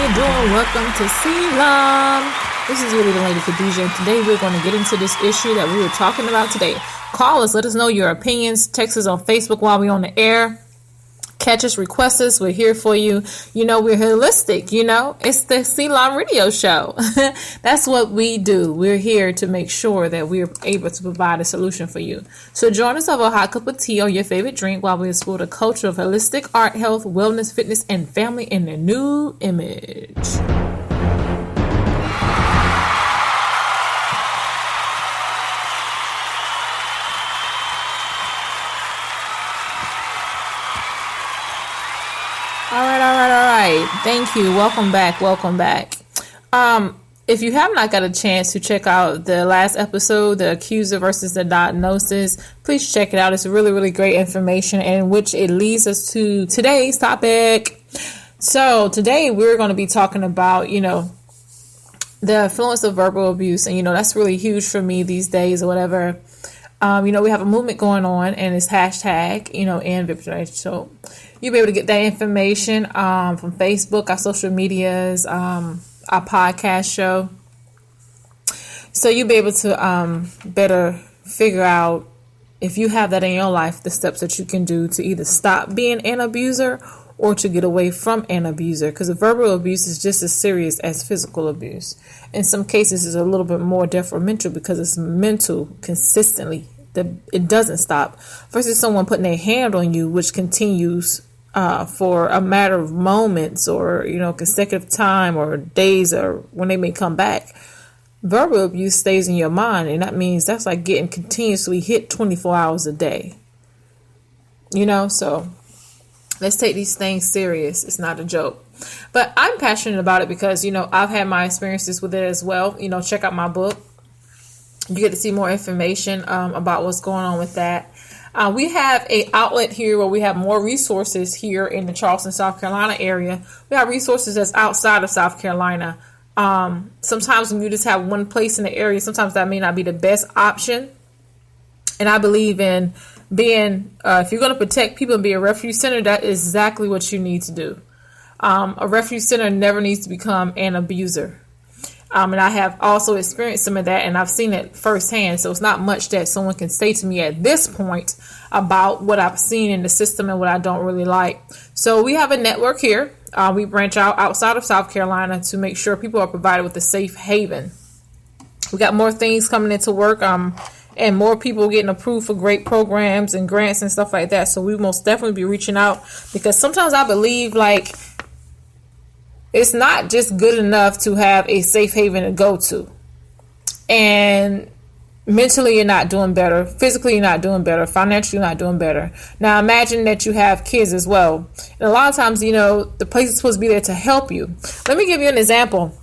you doing? Welcome to Ceylon. This is really the lady Khadijah, and today we're going to get into this issue that we were talking about today. Call us, let us know your opinions. Text us on Facebook while we're on the air. Catch us, request us. We're here for you. You know, we're holistic. You know, it's the Ceylon Radio Show. That's what we do. We're here to make sure that we're able to provide a solution for you. So join us over a hot cup of tea or your favorite drink while we explore the culture of holistic art, health, wellness, fitness, and family in their new image. All right. Thank you. Welcome back. If you have not got a chance to check out the last episode, the accuser versus the diagnosis, please check it out. It's really, really great information, in which it leads us to today's topic. So today we're going to be talking about, you know, the influence of verbal abuse. And, you know, that's really huge for me these days or whatever. You know, we have a movement going on, and it's hashtag, you know, end Victory. So you'll be able to get that information from Facebook, our social medias, our podcast show. So you'll be able to better figure out, if you have that in your life, the steps that you can do to either stop being an abuser or to get away from an abuser. Because verbal abuse is just as serious as physical abuse. In some cases, it's a little bit more detrimental because it's mental consistently. It doesn't stop. Versus someone putting their hand on you, which continues for a matter of moments or, you know, consecutive time or days or when they may come back. Verbal abuse stays in your mind, and that means that's like getting continuously hit 24 hours a day. You know, so let's take these things serious. It's not a joke. But I'm passionate about it because, you know, I've had my experiences with it as well. You know, check out my book. You get to see more information about what's going on with that. We have an outlet here where we have more resources here in the Charleston, South Carolina area. We have resources that's outside of South Carolina. Sometimes when you just have one place in the area, sometimes that may not be the best option. And I believe in being, if you're going to protect people and be a refuge center, that is exactly what you need to do. A refuge center never needs to become an abuser. And I have also experienced some of that, and I've seen it firsthand. So it's not much that someone can say to me at this point about what I've seen in the system and what I don't really like. So we have a network here. We branch out outside of South Carolina to make sure people are provided with a safe haven. We got more things coming into work, and more people getting approved for great programs and grants and stuff like that. So we most definitely be reaching out, because sometimes I believe like it's not just good enough to have a safe haven to go to. And mentally, you're not doing better. Physically, you're not doing better. Financially, you're not doing better. Now, imagine that you have kids as well. And a lot of times, you know, the place is supposed to be there to help you. Let me give you an example.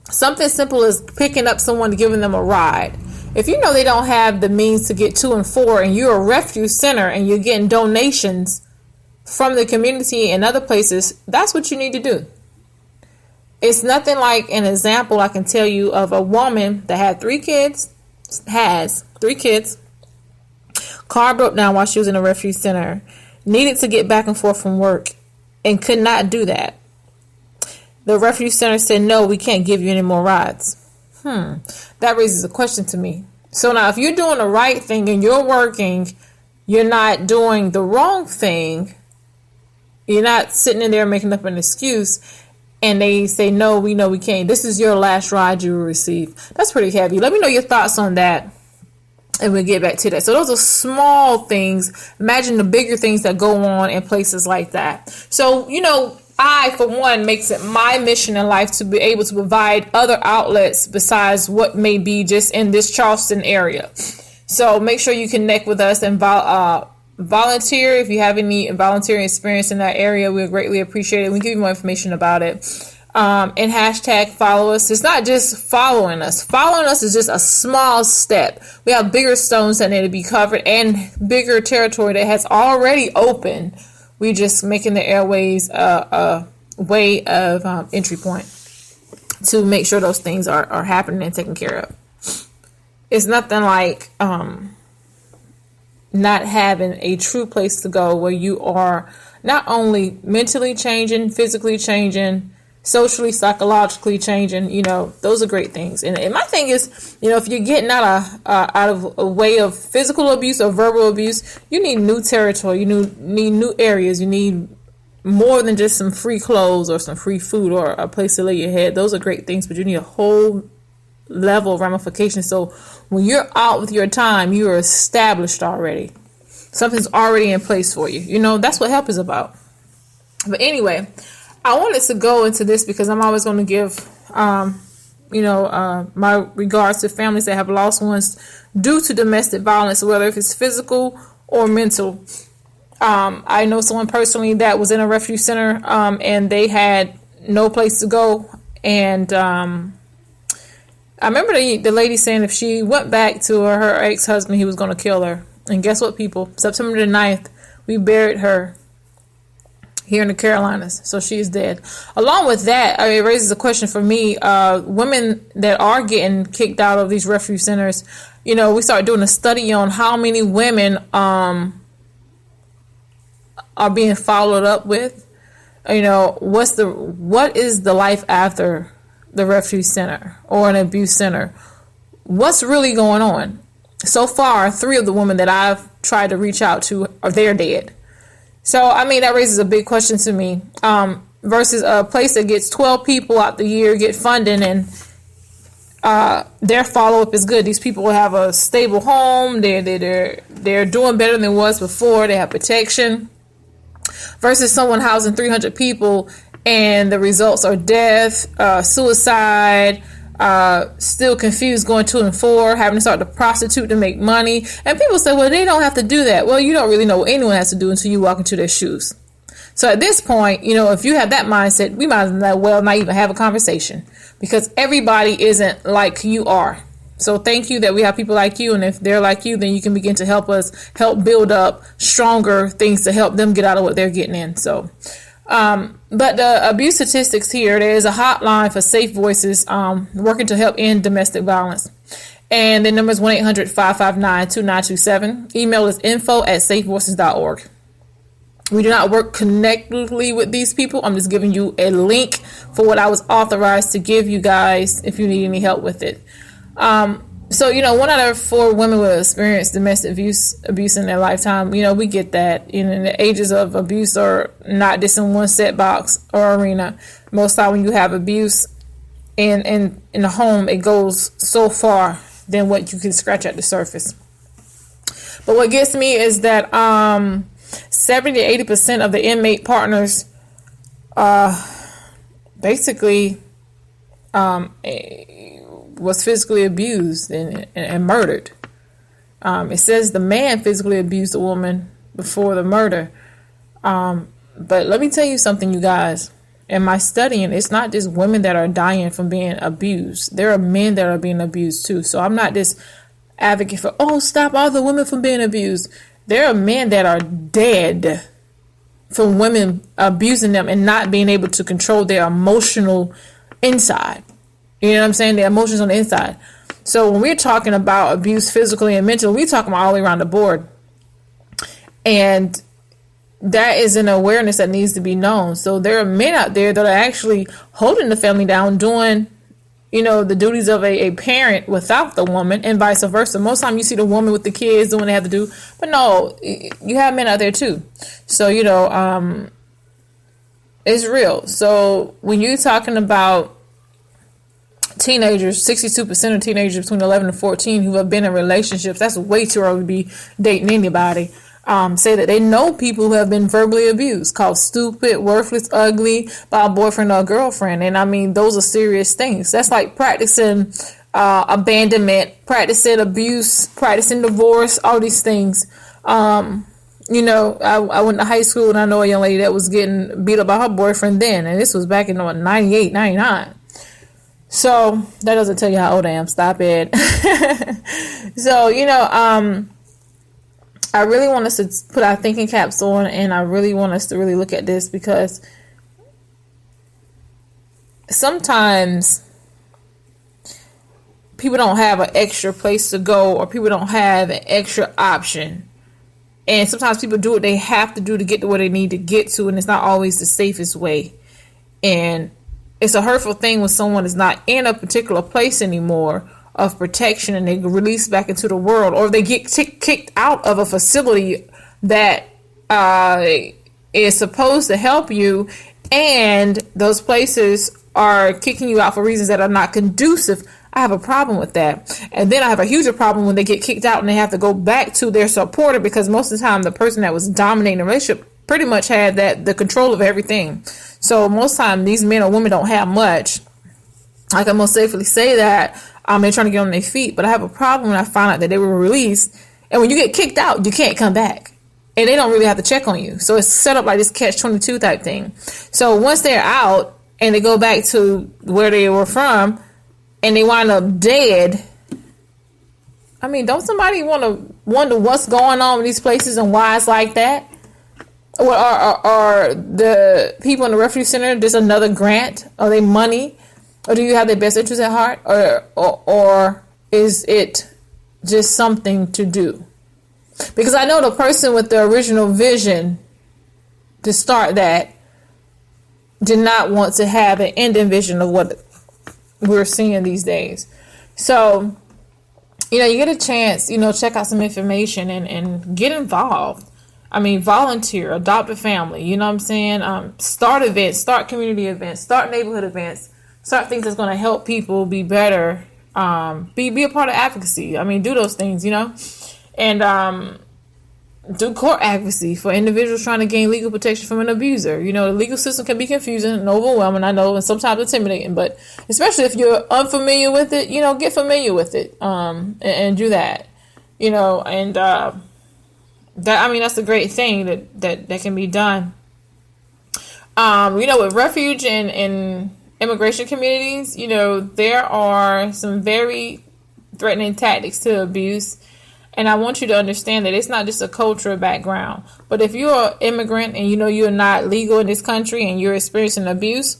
Something simple as picking up someone, giving them a ride. If you know they don't have the means to get to and for, and you're a refuge center and you're getting donations from the community and other places, that's what you need to do. It's nothing like an example I can tell you of a woman that had has three kids. Car broke down while she was in a refuge center. Needed to get back and forth from work and could not do that. The refuge center said, no, we can't give you any more rides. That raises a question to me. So now if you're doing the right thing and you're working, you're not doing the wrong thing. You're not sitting in there making up an excuse. And they say, no, we know we can't. This is your last ride you will receive. That's pretty heavy. Let me know your thoughts on that, and we'll get back to that. So those are small things. Imagine the bigger things that go on in places like that. So, you know, I, for one, makes it my mission in life to be able to provide other outlets besides what may be just in this Charleston area. So make sure you connect with us and volunteer. If you have any volunteering experience in that area, we'll greatly appreciate it. We give you more information about it. And hashtag follow us. It's not just following us. Following us is just a small step. We have bigger stones that need to be covered and bigger territory that has already opened. We just making the airways a way of entry point to make sure those things are happening and taken care of. It's nothing like not having a true place to go where you are not only mentally changing, physically changing, socially, psychologically changing. Those are great things. And my thing is, if you're getting out of a way of physical abuse or verbal abuse, you need new territory. You need new areas. You need more than just some free clothes or some free food or a place to lay your head. Those are great things, but you need a whole level of ramification. So when you're out with your time, you are established already. Something's already in place for you. That's what help is about. But anyway, I wanted to go into this because I'm always going to give, my regards to families that have lost ones due to domestic violence, whether if it's physical or mental. I know someone personally that was in a refuge center, and they had no place to go. And I remember the lady saying if she went back to her ex-husband, he was going to kill her. And guess what, people? September the 9th, we buried her here in the Carolinas. So she is dead. Along with that, it raises a question for me. Women that are getting kicked out of these refuge centers, we started doing a study on how many women are being followed up with. What is the life after the refuge center or an abuse center? What's really going on? So far, 3 of the women that I've tried to reach out to they're dead. So that raises a big question to me. Versus a place that gets 12 people out the year get funding and their follow up is good. These people have a stable home. They're doing better than it was before. They have protection. Versus someone housing 300 people and the results are death, suicide, still confused going 2 and 4, having to start to prostitute to make money. And people say, well, they don't have to do that. Well, you don't really know what anyone has to do until you walk into their shoes. So at this point, if you have that mindset, we might as well not even have a conversation because everybody isn't like you are. So thank you that we have people like you. And if they're like you, then you can begin to help build up stronger things to help them get out of what they're getting in. So, but the abuse statistics here, there is a hotline for Safe Voices, working to help end domestic violence. And the number is 1-800-559-2927. Email is info@safevoices.org. We do not work connectedly with these people. I'm just giving you a link for what I was authorized to give you guys if you need any help with it. So, 1 out of 4 women will experience domestic abuse in their lifetime. We get that. The ages of abuse are not just in one set box or arena. Most time when you have abuse in the home, it goes so far than what you can scratch at the surface. But what gets me is that 70 to 80% of the inmate partners basically was physically abused and murdered. It says the man physically abused the woman before the murder. But let me tell you something, you guys. In my studying, it's not just women that are dying from being abused. There are men that are being abused too. So I'm not this advocate for, stop all the women from being abused. There are men that are dead from women abusing them and not being able to control their emotional inside. You know what I'm saying? The emotions on the inside. So when we're talking about abuse physically and mentally, we're talking about all the way around the board. And that is an awareness that needs to be known. So there are men out there that are actually holding the family down, doing, the duties of a parent without the woman and vice versa. Most time you see the woman with the kids doing what they have to do. But no, you have men out there too. So, it's real. So when you're talking about teenagers, 62% of teenagers between 11 and 14 who have been in relationships, that's way too early to be dating anybody, say that they know people who have been verbally abused, called stupid, worthless, ugly by a boyfriend or a girlfriend. And those are serious things. That's like practicing abandonment, practicing abuse, practicing divorce, all these things. I went to high school and I know a young lady that was getting beat up by her boyfriend then. And this was back in 98, 99. So that doesn't tell you how old I am. Stop it. So, I really want us to put our thinking caps on, and I really want us to really look at this because sometimes people don't have an extra place to go or people don't have an extra option. And sometimes people do what they have to do to get to where they need to get to, and it's not always the safest way. And it's a hurtful thing when someone is not in a particular place anymore of protection and they release back into the world, or they get kicked out of a facility that is supposed to help you, and those places are kicking you out for reasons that are not conducive. I have a problem with that. And then I have a huge problem when they get kicked out and they have to go back to their supporter, because most of the time the person that was dominating the relationship pretty much had the control of everything. So most time these men or women don't have much. I can most safely say that. They're trying to get on their feet, but I have a problem when I find out that they were released. And when you get kicked out, you can't come back. And they don't really have to check on you. So it's set up like this catch-22 type thing. So once they're out and they go back to where they were from and they wind up dead, I mean, don't somebody want to wonder what's going on in these places and why it's like that? Or are the people in the refuge center just another grant? Are they money? Or do you have their best interest at heart? Or is it just something to do? Because I know the person with the original vision to start that did not want to have an ending vision of what we're seeing these days. So, you get a chance, check out some information and get involved. I mean, volunteer, adopt a family, you know what I'm saying? Start events, start community events, start neighborhood events, start things that's going to help people be better, be a part of advocacy. I mean, do those things, and do court advocacy for individuals trying to gain legal protection from an abuser. The legal system can be confusing and overwhelming, I know, and sometimes intimidating, but especially if you're unfamiliar with it, get familiar with it, and do that, and that's a great thing that can be done. With refuge and immigration communities, there are some very threatening tactics to abuse. And I want you to understand that it's not just a cultural background. But if you're an immigrant and you're not legal in this country and you're experiencing abuse,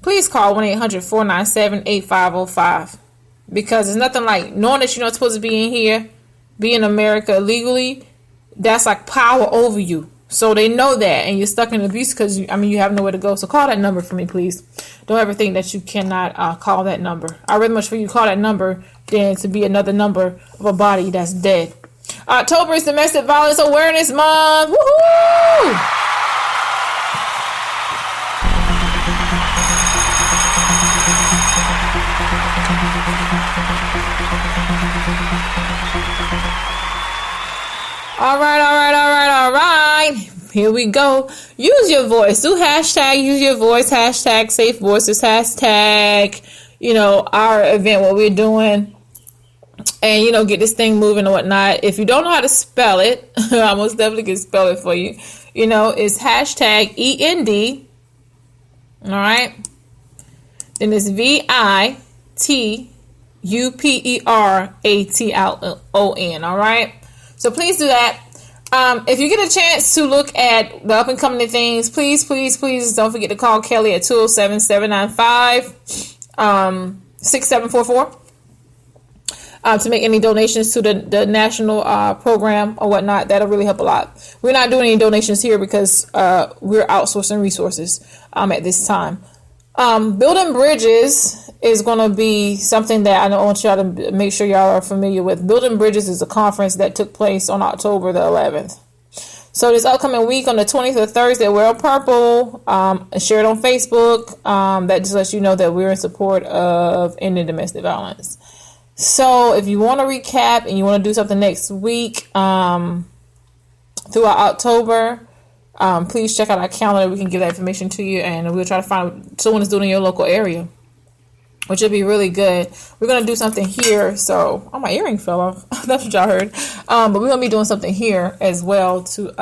please call 1-800-497-8505. Because it's nothing like knowing that you're not supposed to be in here, be in America illegally. That's like power over you. So they know that, and you're stuck in abuse because you have nowhere to go. So call that number for me, please. Don't ever think that you cannot call that number. I'd rather much for you to call that number than to be another number of a body that's dead. October is Domestic Violence Awareness Month. Woohoo! All right. Here we go. Use your voice. Do hashtag use your voice. Hashtag safe voices. Hashtag, our event, what we're doing. And, get this thing moving and whatnot. If you don't know how to spell it, I most definitely can spell it for you. It's hashtag END. All right. Then it's VITUPERATLON. All right. So please do that. If you get a chance to look at the up and coming things, please don't forget to call Kelly at 207-795-6744 to make any donations to the national program or whatnot. That'll really help a lot. We're not doing any donations here because we're outsourcing resources at this time. Building bridges is going to be something that I want y'all to make sure y'all are familiar with. Building Bridges is a conference that took place on October the 11th. So this upcoming week on the 20th of Thursday, wear purple. Share it on Facebook. That just lets you know that we're in support of ending domestic violence. So if you want to recap and you want to do something next week throughout October, please check out our calendar. We can give that information to you, and we'll try to find someone that's doing it in your local area, which would be really good. We're going to do something here. So, my earring fell off. That's what y'all heard. But we're going to be doing something here as well to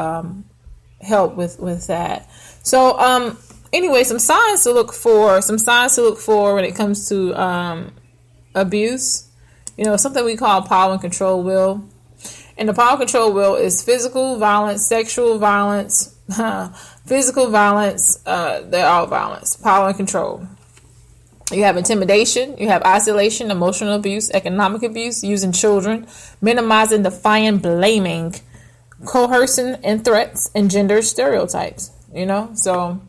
help with that. So, anyway, some signs to look for when it comes to abuse. Something we call power and control will. And the power and control will is physical violence, sexual violence, physical violence, they're all violence, power and control. You have intimidation, you have isolation, emotional abuse, economic abuse, using children, minimizing, defying, blaming, coercing, and threats, and gender stereotypes. So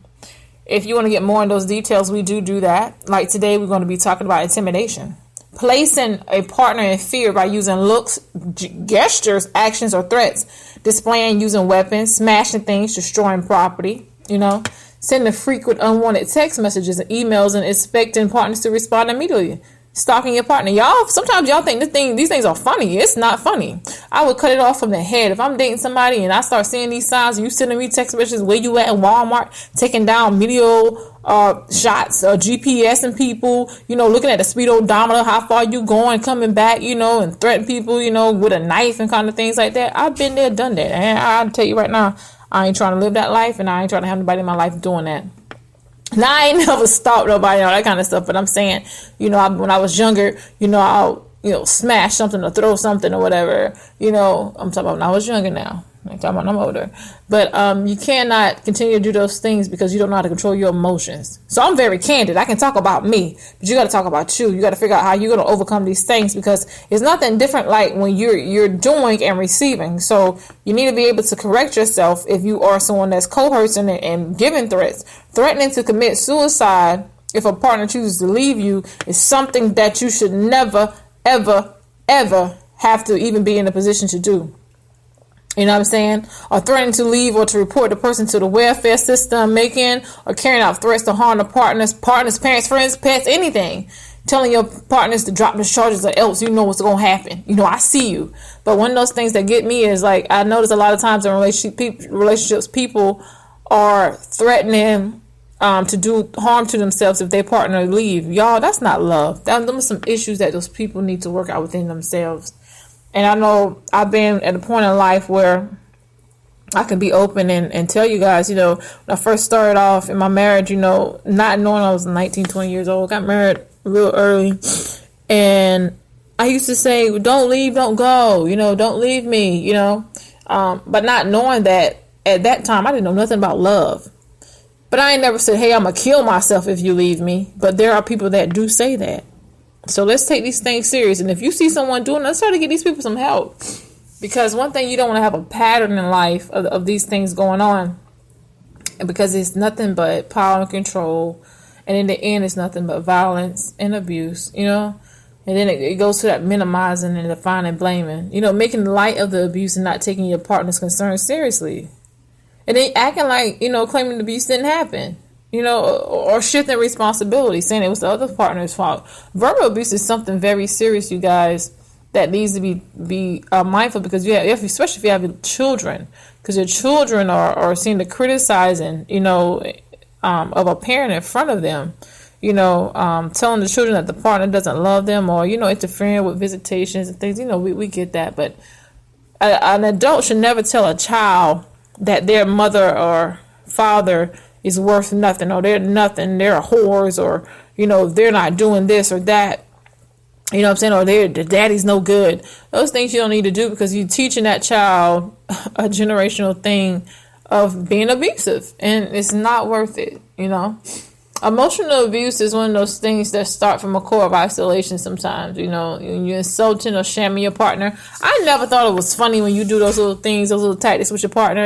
if you want to get more in those details, we do that. Like today, we're going to be talking about intimidation. Placing a partner in fear by using looks, gestures, actions, or threats. Displaying, using weapons, smashing things, destroying property, sending frequent unwanted text messages and emails and expecting partners to respond immediately. Stalking your partner. Sometimes y'all think these things are funny. It's not funny. I would cut it off from the head. If I'm dating somebody and I start seeing these signs and you sending me text messages, where you at in Walmart, taking down video shots, GPS and people, looking at the speed odometer, how far you going, coming back, and threaten people, with a knife and kind of things like that. I've been there, done that. And I'll tell you right now, I ain't trying to live that life, and I ain't trying to have anybody in my life doing that. Now, I ain't never stalked nobody, all that kind of stuff, but I'm saying, when I was younger, I'll, smash something or throw something or whatever, I'm talking about when I was younger now. I'm talking about when I'm older. But you cannot continue to do those things because you don't know how to control your emotions. So I'm very candid. I can talk about me, but you got to talk about you. You got to figure out how you're going to overcome these things, because it's nothing different like when you're doing and receiving. So you need to be able to correct yourself if you are someone that's coercing and giving threats. Threatening to commit suicide if a partner chooses to leave you is something that you should never, ever, ever have to even be in a position to do. You know what I'm saying? Or threatening to leave or to report the person to the welfare system, making or carrying out threats to harm the partners, parents, friends, pets, anything. Telling your partners to drop the charges or else you know what's going to happen. I see you. But one of those things that get me is, like, I notice a lot of times in relationships, people are threatening to do harm to themselves if their partner leave. Y'all, that's not love. Those are some issues that those people need to work out within themselves. And I know I've been at a point in life where I can be open and tell you guys, when I first started off in my marriage, not knowing I was 19, 20 years old, got married real early. And I used to say, don't leave, don't go, don't leave me, but not knowing that at that time, I didn't know nothing about love. But I ain't never said, hey, I'm going to kill myself if you leave me. But there are people that do say that. So let's take these things serious. And if you see someone doing it, let's try to get these people some help. Because one thing, you don't want to have a pattern in life of these things going on. Because it's nothing but power and control. And in the end, it's nothing but violence and abuse, And then it goes to that minimizing and defining blaming. Making light of the abuse and not taking your partner's concerns seriously. And then acting like, claiming the abuse didn't happen. Or shifting responsibility, saying it was the other partner's fault. Verbal abuse is something very serious, you guys, that needs to be mindful, because especially if you have children, because your children are seeing the criticizing, of a parent in front of them, telling the children that the partner doesn't love them, or, interfering with visitations and things. We get that, but an adult should never tell a child that their mother or father is worth nothing, or they're nothing, they're whores, or, they're not doing this or that, what I'm saying, or the daddy's no good. Those things you don't need to do, because you're teaching that child a generational thing of being abusive, and it's not worth it, Emotional abuse is one of those things that start from a core of isolation sometimes, you're insulting or shaming your partner. I never thought it was funny when you do those little things, those little tactics with your partner,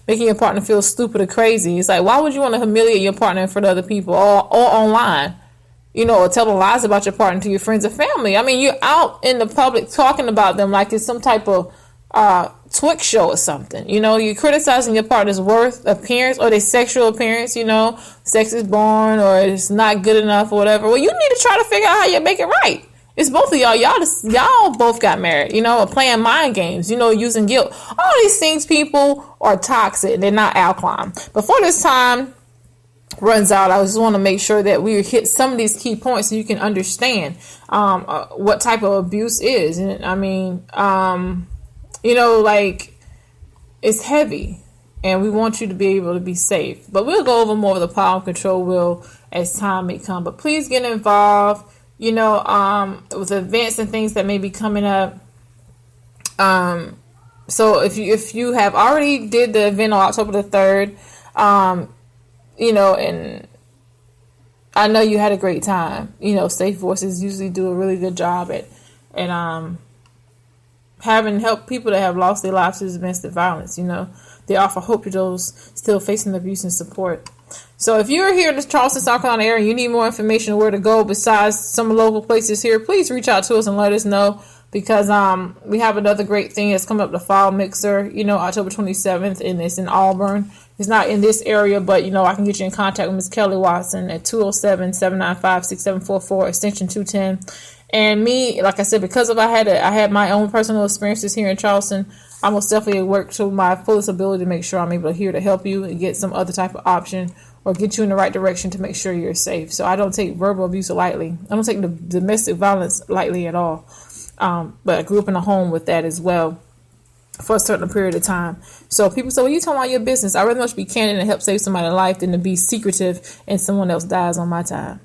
making your partner feel stupid or crazy. It's like, why would you want to humiliate your partner in front of other people or online, or telling lies about your partner to your friends or family? I mean, you're out in the public talking about them like it's some type of Twix show or something. You're criticizing your partner's worth, appearance, or their sexual appearance. Sex is born, or it's not good enough, or whatever. Well, you need to try to figure out how you make it right. It's both of y'all. Y'all both got married, or playing mind games, using guilt. All these things, people, are toxic. They're not alkaline. Before this time runs out, I just want to make sure that we hit some of these key points so you can understand what type of abuse is. And I mean, it's heavy, and we want you to be able to be safe. But we'll go over more of the power and control wheel as time may come. But please get involved, with events and things that may be coming up. So if you have already did the event on October the 3rd, and I know you had a great time. Safe Voices usually do a really good job at having helped people that have lost their lives to domestic violence. They offer hope to those still facing abuse and support. So if you're here in the Charleston, South Carolina area and you need more information on where to go besides some local places here, please reach out to us and let us know, because we have another great thing that's coming up, the Fall Mixer, October 27th, and it's in Auburn. It's not in this area, but I can get you in contact with Ms. Kelly Watson at 207-795-6744, extension 210. And me, like I said, because I had my own personal experiences here in Charleston, I most definitely work to my fullest ability to make sure I'm able to help you and get some other type of option or get you in the right direction to make sure you're safe. So I don't take verbal abuse lightly. I don't take the domestic violence lightly at all. But I grew up in a home with that as well for a certain period of time. So people say, well, you talking about your business. I'd rather much be candid and help save somebody's life than to be secretive and someone else dies on my time.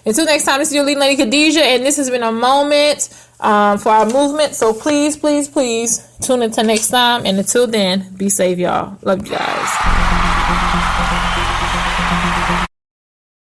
Until next time, this is your lead lady Khadijah, and this has been a moment for our movement. So please, please, please tune in to next time. And until then, be safe, y'all. Love you guys.